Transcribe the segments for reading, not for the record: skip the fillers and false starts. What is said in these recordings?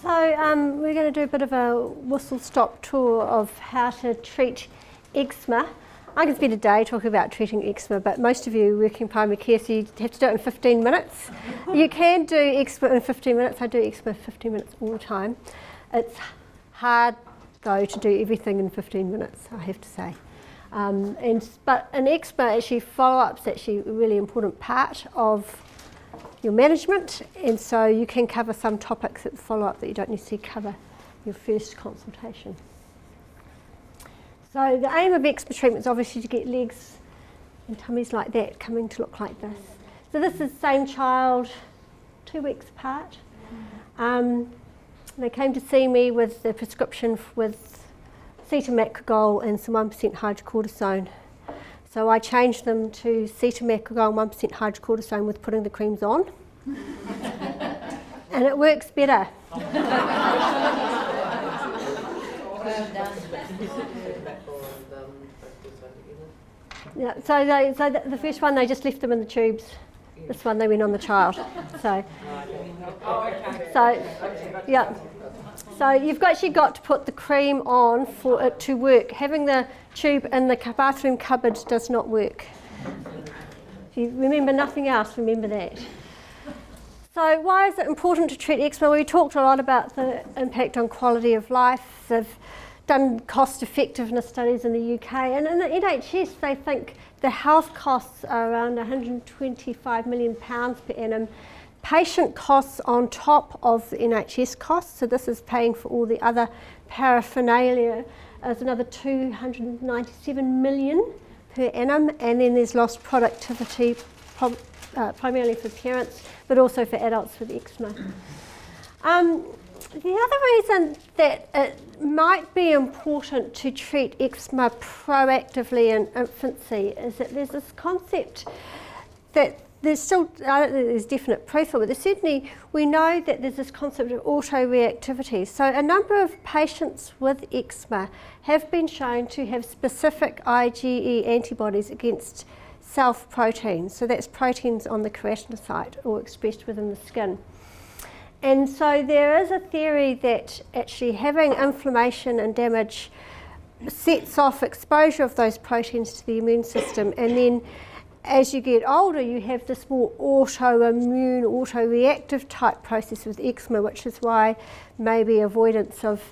So we're going to do a bit of a whistle-stop tour of how to treat eczema. I can spend a day talking about treating eczema, but most of you work in primary care, so you have to do it in 15 minutes. You can do eczema in 15 minutes. I do eczema in 15 minutes all the time. It's hard, though, to do everything in 15 minutes, I have to say. But in eczema, actually, follow-up's actually a really important part of your management, and so you can cover some topics at the follow-up that you don't necessarily cover your first consultation. So the aim of eczema treatment is obviously to get legs and tummies like that coming to look like this. So this is the same child, 2 weeks apart. They came to see me with the prescription with cetamacrogol and some 1% hydrocortisone. So I changed them to cetamacrogol 1% hydrocortisone with putting the creams on. And it works better. Yeah, so the first one, they just left them in the tubes. This one, they went on the child. So yeah. So you've actually got to put the cream on for it to work. Having the tube in the bathroom cupboard does not work. If you remember nothing else, remember that. So why is it important to treat eczema? We talked a lot about the impact on quality of life. They've done cost effectiveness studies in the UK, and in the NHS they think the health costs are around £125 million per annum. Patient costs on top of the NHS costs, so this is paying for all the other paraphernalia, is another 297 million per annum, and then there's lost productivity primarily for parents, but also for adults with eczema. The other reason that it might be important to treat eczema proactively in infancy is that there's this concept that there's still, I don't think there's definite proof of it, but certainly we know that there's this concept of autoreactivity. So a number of patients with eczema have been shown to have specific IgE antibodies against self-proteins. So that's proteins on the keratinocyte or expressed within the skin. And so there is a theory that actually having inflammation and damage sets off exposure of those proteins to the immune system, and then as you get older you have this more autoimmune, autoreactive type process with eczema, which is why maybe avoidance of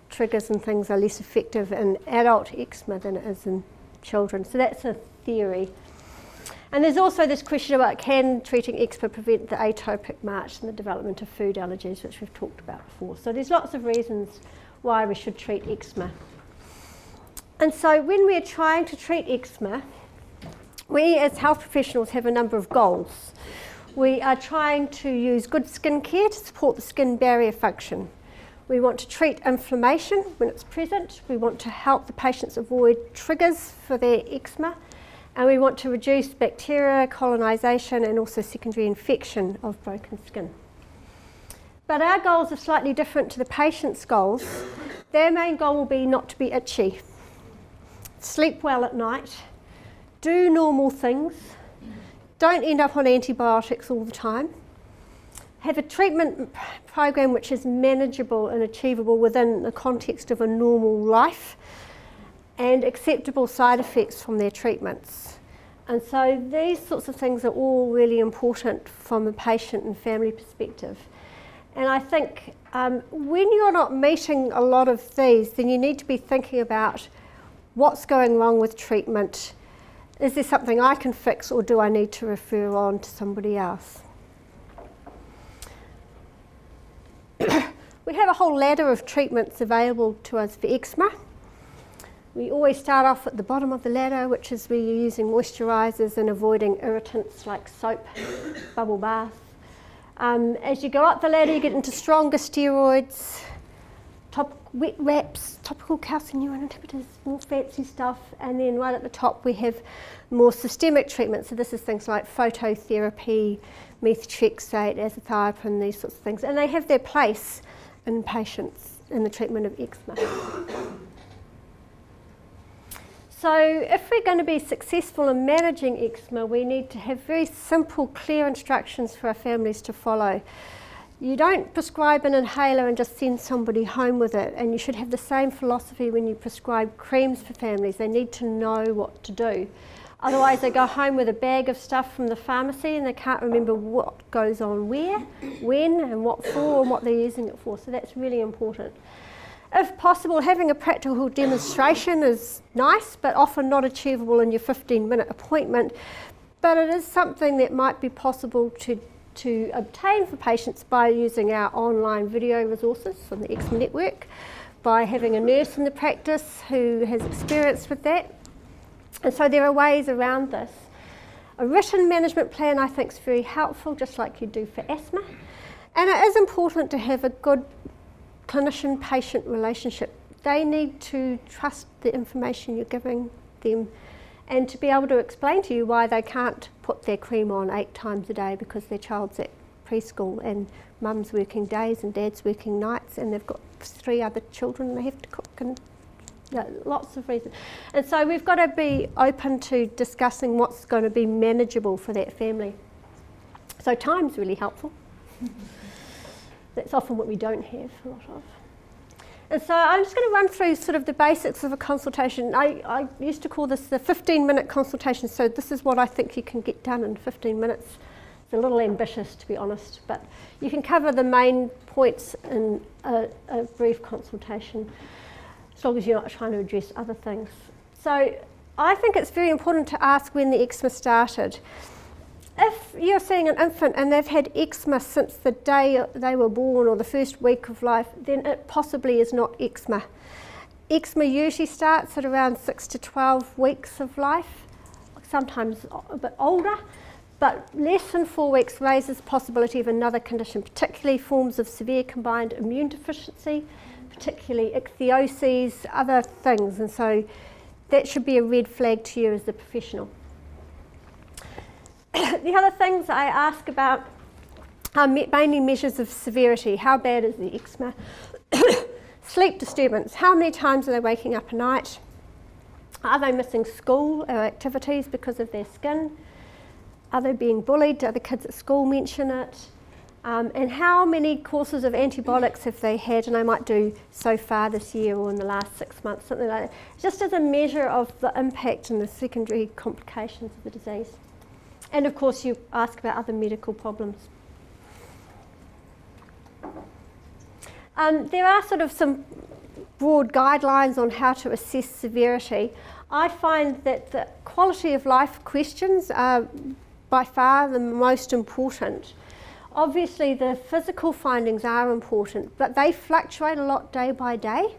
triggers and things are less effective in adult eczema than it is in children. So that's a theory. And there's also this question about can treating eczema prevent the atopic march and the development of food allergies, which we've talked about before. So there's lots of reasons why we should treat eczema. And so when we're trying to treat eczema, we as health professionals have a number of goals. We are trying to use good skin care to support the skin barrier function. We want to treat inflammation when it's present. We want to help the patients avoid triggers for their eczema. And we want to reduce bacteria colonisation and also secondary infection of broken skin. But our goals are slightly different to the patient's goals. Their main goal will be not to be itchy, sleep well at night, do normal things, don't end up on antibiotics all the time, have a treatment program which is manageable and achievable within the context of a normal life, and acceptable side effects from their treatments. And so these sorts of things are all really important from a patient and family perspective. And I think when you're not meeting a lot of these, then you need to be thinking about what's going wrong with treatment. Is there something I can fix, or do I need to refer on to somebody else? We have a whole ladder of treatments available to us for eczema. We always start off at the bottom of the ladder, which is where you're using moisturisers and avoiding irritants like soap, bubble bath. As you go up the ladder, you get into stronger steroids, wet wraps, topical calcineurin inhibitors, more fancy stuff, and then right at the top we have more systemic treatments. So this is things like phototherapy, methotrexate, azathioprine, these sorts of things, and they have their place in patients in the treatment of eczema. So if we're going to be successful in managing eczema, we need to have very simple, clear instructions for our families to follow. You don't prescribe an inhaler and just send somebody home with it, and you should have the same philosophy when you prescribe creams for families. They need to know what to do. Otherwise they go home with a bag of stuff from the pharmacy and they can't remember what goes on where, when and what for and what they're using it for. So that's really important. If possible, having a practical demonstration is nice, but often not achievable in your 15-minute appointment. But it is something that might be possible to obtain for patients by using our online video resources from the Eczema Network, by having a nurse in the practice who has experience with that. And so there are ways around this. A written management plan I think is very helpful, just like you do for asthma. And it is important to have a good clinician-patient relationship. They need to trust the information you're giving them and to be able to explain to you why they can't put their cream on 8 times a day because their child's at preschool and mum's working days and dad's working nights and they've got 3 other children and they have to cook and lots of reasons. And so we've got to be open to discussing what's going to be manageable for that family. So time's really helpful. That's often what we don't have a lot of. And so I'm just going to run through sort of the basics of a consultation. I used to call this the 15-minute consultation, so this is what I think you can get done in 15 minutes. It's a little ambitious, to be honest, but you can cover the main points in a brief consultation, as long as you're not trying to address other things. So I think it's very important to ask when the eczema started. If you're seeing an infant and they've had eczema since the day they were born or the first week of life, then it possibly is not eczema. Eczema usually starts at around 6 to 12 weeks of life, sometimes a bit older, but less than 4 weeks raises the possibility of another condition, particularly forms of severe combined immune deficiency, particularly ichthyoses, other things, and so that should be a red flag to you as the professional. The other things I ask about are mainly measures of severity. How bad is the eczema? Sleep disturbance. How many times are they waking up a night? Are they missing school or activities because of their skin? Are they being bullied? Do other kids at school mention it? And how many courses of antibiotics have they had? And I might do so far this year or in the last 6 months, something like that. Just as a measure of the impact and the secondary complications of the disease. And of course you ask about other medical problems. There are sort of some broad guidelines on how to assess severity. I find that the quality of life questions are by far the most important. Obviously the physical findings are important, but they fluctuate a lot day by day.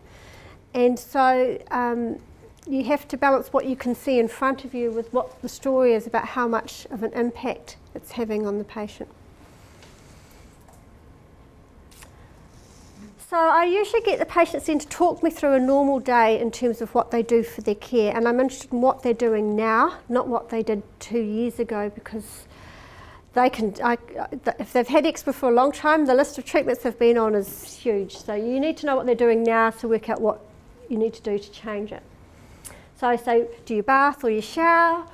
And so you have to balance what you can see in front of you with what the story is about how much of an impact it's having on the patient. So I usually get the patients in to talk me through a normal day in terms of what they do for their care, and I'm interested in what they're doing now, not what they did 2 years ago, because they can, if they've had eczema for a long time, the list of treatments they've been on is huge. So you need to know what they're doing now to work out what you need to do to change it. So I say, do you bath or you shower?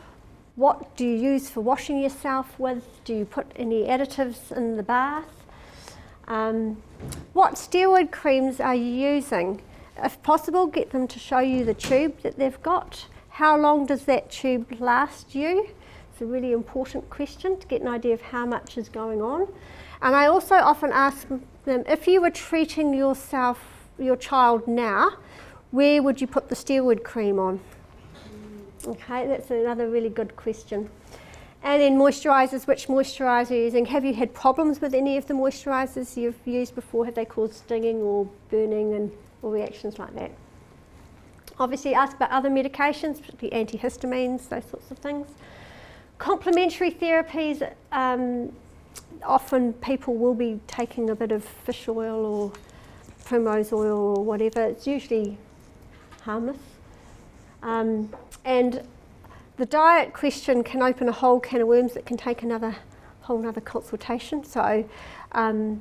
What do you use for washing yourself with? Do you put any additives in the bath? What steroid creams are you using? If possible, get them to show you the tube that they've got. How long does that tube last you? It's a really important question to get an idea of how much is going on. And I also often ask them, if you were treating your child now, where would you put the steroid cream on? Okay, that's another really good question. And then moisturisers, which moisturiser are you using? Have you had problems with any of the moisturisers you've used before? Have they caused stinging or burning or reactions like that? Obviously ask about other medications, particularly antihistamines, those sorts of things. Complementary therapies, often people will be taking a bit of fish oil or primrose oil or whatever. It's usually harmless. And the diet question can open a whole can of worms that can take whole another consultation. So I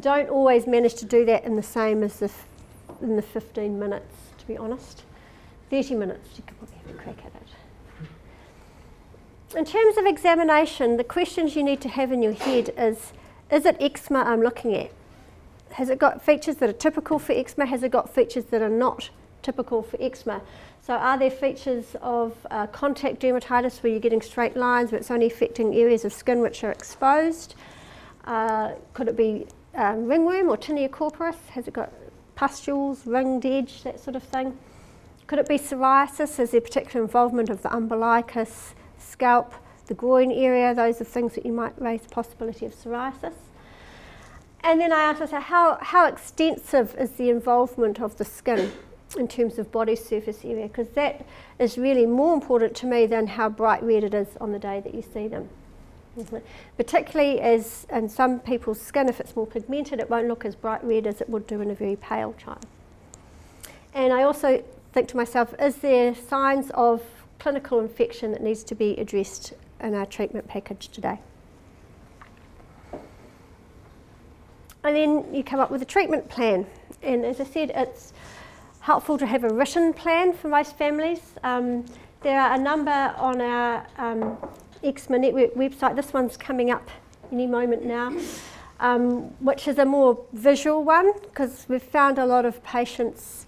don't always manage to do that in the same as in the 15 minutes, to be honest. 30 minutes, you could probably have a crack at it. In terms of examination, the questions you need to have in your head is is it eczema I'm looking at? Has it got features that are typical for eczema? Has it got features that are not typical for eczema? So are there features of contact dermatitis where you're getting straight lines, but it's only affecting areas of skin which are exposed? Could it be ringworm or tinea corporis? Has it got pustules, ringed edge, that sort of thing? Could it be psoriasis? Is there particular involvement of the umbilicus, scalp, the groin area? Those are things that you might raise the possibility of psoriasis. And then I asked myself, how extensive is the involvement of the skin in terms of body surface area? Because that is really more important to me than how bright red it is on the day that you see them. Particularly as in some people's skin, if it's more pigmented, it won't look as bright red as it would do in a very pale child. And I also think to myself, is there signs of clinical infection that needs to be addressed in our treatment package today? And then you come up with a treatment plan. And as I said, it's helpful to have a written plan for most families. There are a number on our Eczema Network website. This one's coming up any moment now, which is a more visual one, because we've found a lot of patients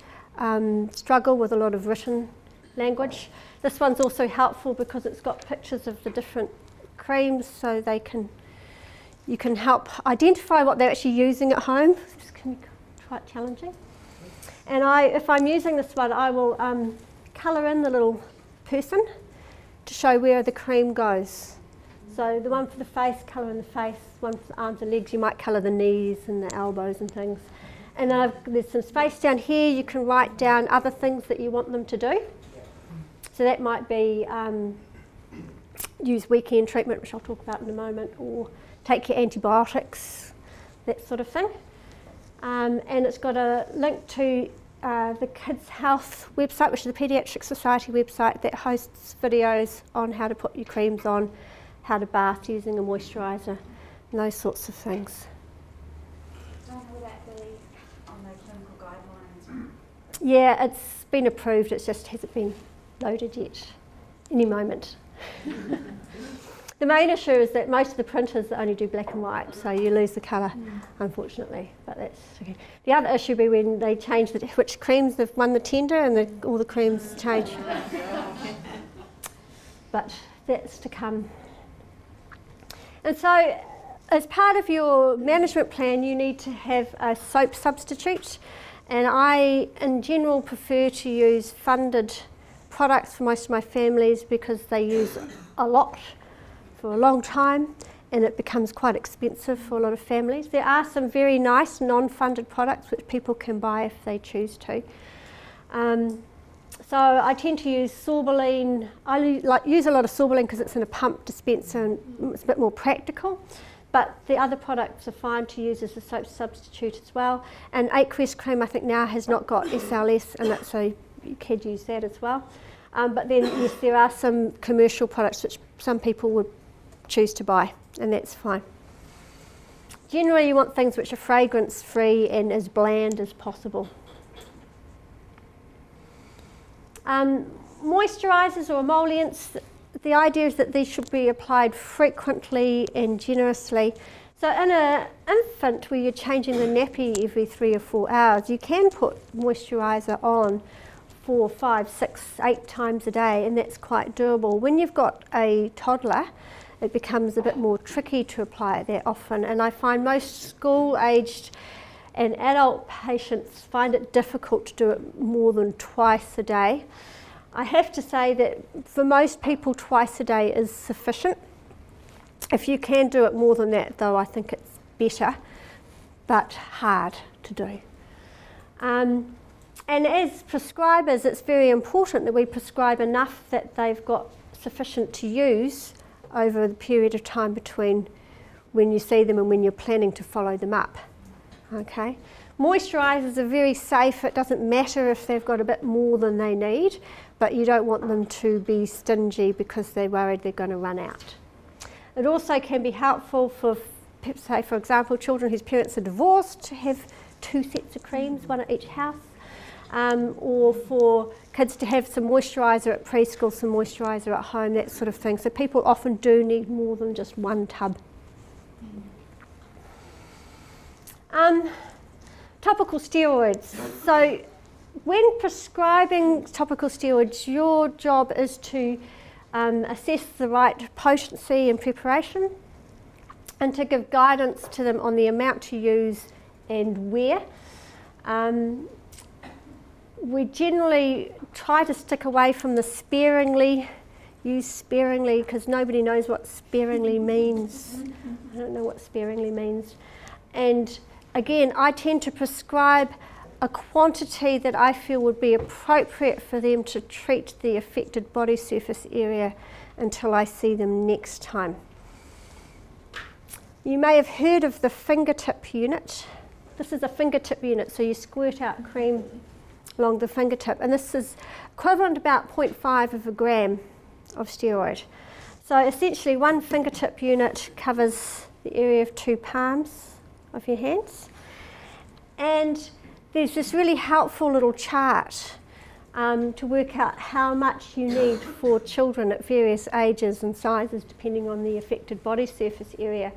struggle with a lot of written language. This one's also helpful because it's got pictures of the different creams, so you can help identify what they're actually using at home. This can be quite challenging. And if I'm using this one, I will colour in the little person to show where the cream goes. So the one for the face, colour in the face. One for the arms and legs, you might colour the knees and the elbows and things. And then there's some space down here. You can write down other things that you want them to do. So that might be use weekend treatment, which I'll talk about in a moment, or take your antibiotics, that sort of thing. And it's got a link to the Kids Health website, which is the Paediatric Society website that hosts videos on how to put your creams on, how to bath using a moisturiser, and those sorts of things. Will that be on the clinical guidelines? Yeah, it's been approved, it just hasn't been loaded yet. Any moment. The main issue is that most of the printers only do black and white, so you lose the colour, unfortunately. But that's okay. The other issue will be when they change which creams they've won the tender, and all the creams change. But that's to come. And so, as part of your management plan, you need to have a soap substitute. And I, in general, prefer to use funded products for most of my families because they use a lot for a long time, and it becomes quite expensive for a lot of families. There are some very nice non-funded products which people can buy if they choose to. So I tend to use sorboline. I use a lot of sorboline because it's in a pump dispenser and it's a bit more practical. But the other products are fine to use as a soap substitute as well. And aqueous cream I think now has not got SLS in it, so you could use that as well. But then yes, there are some commercial products which some people would choose to buy, and that's fine. Generally you want things which are fragrance free and as bland as possible. Moisturisers or emollients, the idea is that these should be applied frequently and generously. So in an infant where you're changing the nappy every 3 or 4 hours, you can put moisturiser on 4, 5, 6, 8 times a day, and that's quite doable. When you've got a toddler, it becomes a bit more tricky to apply it that often, and I find most school-aged and adult patients find it difficult to do it more than twice a day. I have to say that for most people, twice a day is sufficient. If you can do it more than that, though, I think it's better, but hard to do. And as prescribers, it's very important that we prescribe enough that they've got sufficient to use over the period of time between when you see them and when you're planning to follow them up. Okay. Moisturisers are very safe. It doesn't matter if they've got a bit more than they need, but you don't want them to be stingy because they're worried they're going to run out. It also can be helpful for, say for example, children whose parents are divorced to have 2 sets of creams, one at each house. Or for kids to have some moisturiser at preschool, some moisturiser at home, that sort of thing. So people often do need more than just one tub. Topical steroids. So when prescribing topical steroids, your job is to assess the right potency and preparation, and to give guidance to them on the amount to use and where. We generally try to stick away from the sparingly, use sparingly, because nobody knows what sparingly means. I don't know what sparingly means. And again, I tend to prescribe a quantity that I feel would be appropriate for them to treat the affected body surface area until I see them next time. You may have heard of the Fingertip unit. This is a Fingertip unit, so you squirt out cream along the fingertip, and this is equivalent to about 0.5 of a gram of steroid. So essentially 1 fingertip unit covers the area of 2 palms of your hands. And there's this really helpful little chart to work out how much you need for children at various ages and sizes depending on the affected body surface area,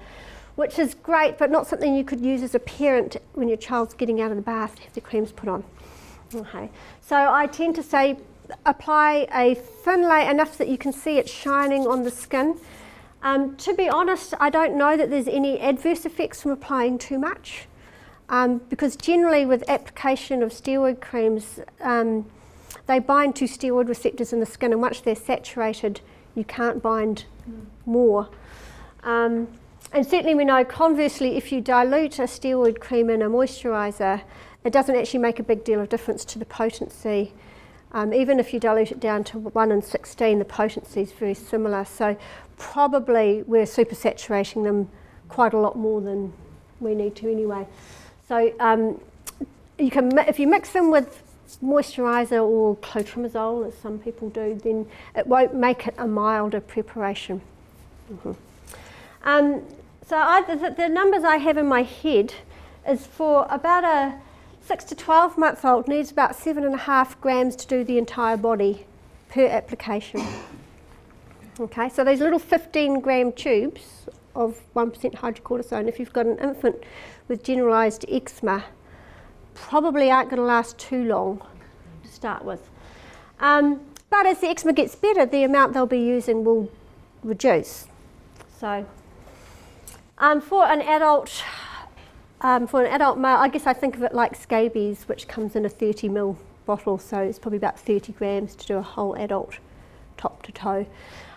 which is great, but not something you could use as a parent when your child's getting out of the bath to have the creams put on. Okay, so I tend to say apply a thin layer, enough that you can see it shining on the skin. To be honest, I don't know that there's any adverse effects from applying too much, because generally with application of steroid creams, they bind to steroid receptors in the skin, and once they're saturated, you can't bind more. And certainly we know conversely, if you dilute a steroid cream in a moisturiser, it doesn't actually make a big deal of difference to the potency. Even if you dilute it down to 1 in 16, the potency is very similar. So probably we're supersaturating them quite a lot more than we need to anyway. So you can, if you mix them with moisturiser or clotrimazole, as some people do, then it won't make it a milder preparation. So the numbers I have in my head is for about a 6 to 12 month old needs about 7.5 grams to do the entire body per application. Okay, so these little 15 gram tubes of 1% hydrocortisone, if you've got an infant with generalised eczema, probably aren't going to last too long to start with. But as the eczema gets better, the amount they'll be using will reduce. So for an adult male, I guess I think of it like scabies, which comes in a 30 ml bottle, so it's probably about 30 grams to do a whole adult top to toe.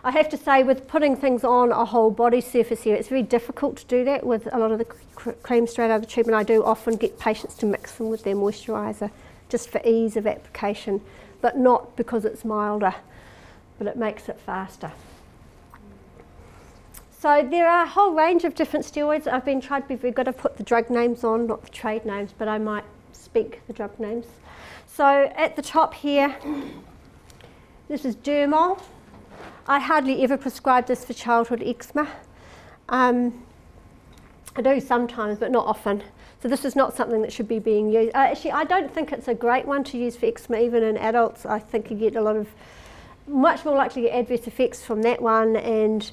I have to say, with putting things on a whole body surface here, it's very difficult to do that with a lot of the cream straight out of the tube, and I do often get patients to mix them with their moisturiser just for ease of application, but not because it's milder, but it makes it faster. So there are a whole range of different steroids. I've been trying to be very good. I've put the drug names on, not the trade names, but I might speak the drug names. So at the top here, this is Dermol. I hardly ever prescribe this for childhood eczema. I do sometimes, but not often. So this is not something that should be being used. Actually, I don't think it's a great one to use for eczema, even in adults. I think you get a lot of, much more likely to get adverse effects from that one, and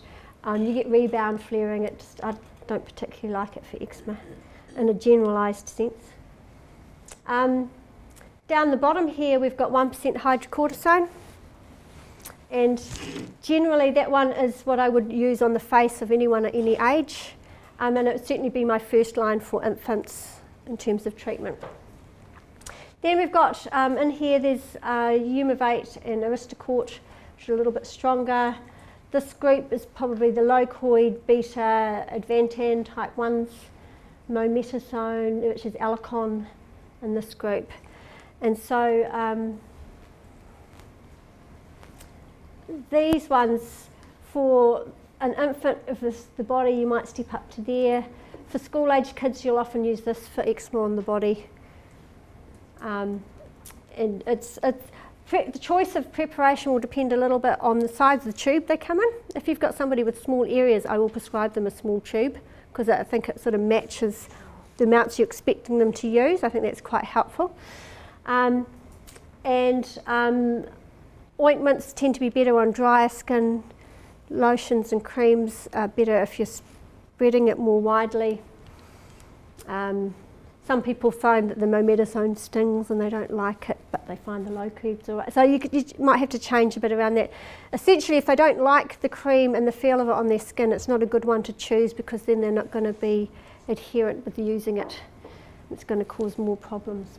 you get rebound flaring. I don't particularly like it for eczema in a generalised sense. Down the bottom here, we've got 1% hydrocortisone. And generally that one is what I would use on the face of anyone at any age. And it would certainly be my first line for infants in terms of treatment. Then we've got, in here there's Humavate and Aristocort, which are a little bit stronger. This group is probably the locoid beta advantan type 1s, mometasone, which is Alicon in this group. And so these ones, for an infant, if it's the body, you might step up to there. For school-age kids, you'll often use this for eczema on the body. And the choice of preparation will depend a little bit on the size of the tube they come in. If you've got somebody with small areas, I will prescribe them a small tube, because I think it sort of matches the amounts you're expecting them to use. I think that's quite helpful. Ointments tend to be better on drier skin. Lotions and creams are better if you're spreading it more widely. Some people find that the mometasone stings and they don't like it, but they find the low cubes all right. So you might have to change a bit around that. Essentially, if they don't like the cream and the feel of it on their skin, it's not a good one to choose, because then they're not going to be adherent with using it. It's going to cause more problems.